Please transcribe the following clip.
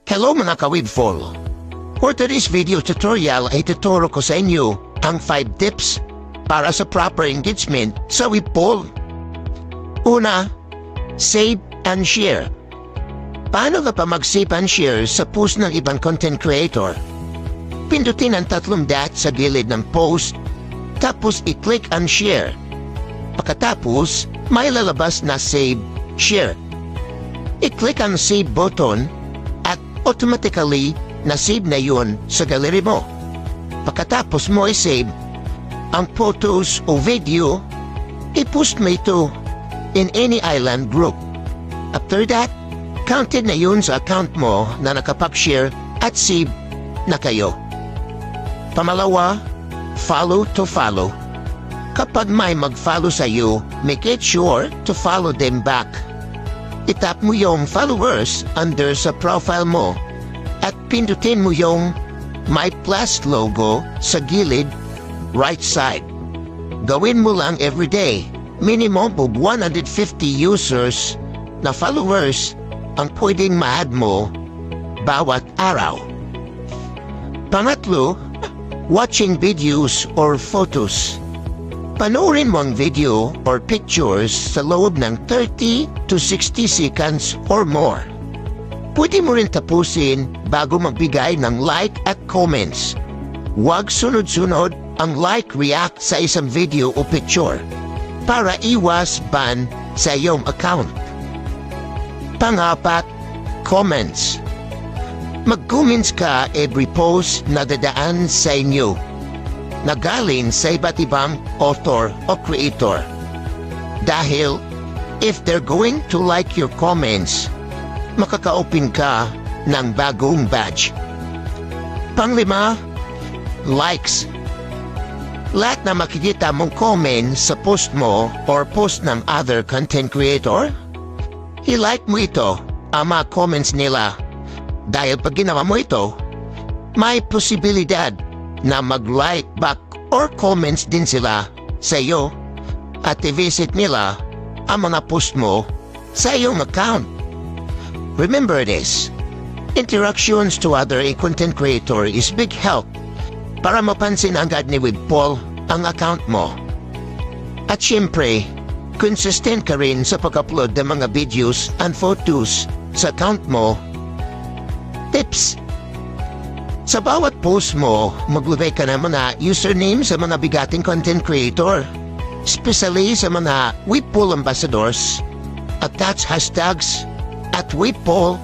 Hello mga kawidful! For today's video tutorial ay tuturo ko sa inyo ang 5 tips para sa proper engagement sa Webpoll. Una, save and share. Paano ka pa mag-save and share sa post ng ibang content creator? Pindutin ang 3 dots sa gilid ng post, tapos i-click and share. Pagkatapos, may lalabas na save, share. I-click ang save button at automatically na-save na yun sa gallery mo. Pagkatapos mo i-save ang photos o video, i-post mo ito in any island group. After that, counted na yun sa account mo na nakapag-share at save na kayo. Pamalawa, follow to follow. Kapag may mag-follow sa iyo, make it sure to follow them back. Itap mo yung followers under sa profile mo at pindutin mo yung My Plus logo sa gilid right side. Gawin mo lang everyday. Minimum of 150 users na followers ang pwedeng ma-add mo bawat araw. Pangatlo, watching videos or photos. Panoorin mo ang video or pictures sa loob ng 30 to 60 seconds or more. Pwede mo rin tapusin bago magbigay ng like at comments. Huwag sunod-sunod ang like react sa isang video o picture para iwas ban sa iyong account. Pang-apat, comments. Mag-comments ka every post na dadaan sa inyo na galing sa iba't ibang author o creator. Dahil, if they're going to like your comments, makaka-open ka ng bagong badge. Panglima, likes. Lahat na makikita mong comment sa post mo or post ng other content creator, i-like mo ito ang mga comments nila. Dahil pag ginawa mo ito, may posibilidad na mag-like back or comments din sila sa iyo at i-visit nila ang mga post mo sa iyong account. Remember this, interactions to other content creator is big help para mapansin agad ni Webpoll ang account mo. At syempre, consistent ka rin sa pag-upload ng mga videos and photos sa account mo. Tips. Sa bawat post mo, maglagay ka ng mga username sa mga bigating content creator, especially sa mga Webpoll ambassadors, attach hashtags at Webpoll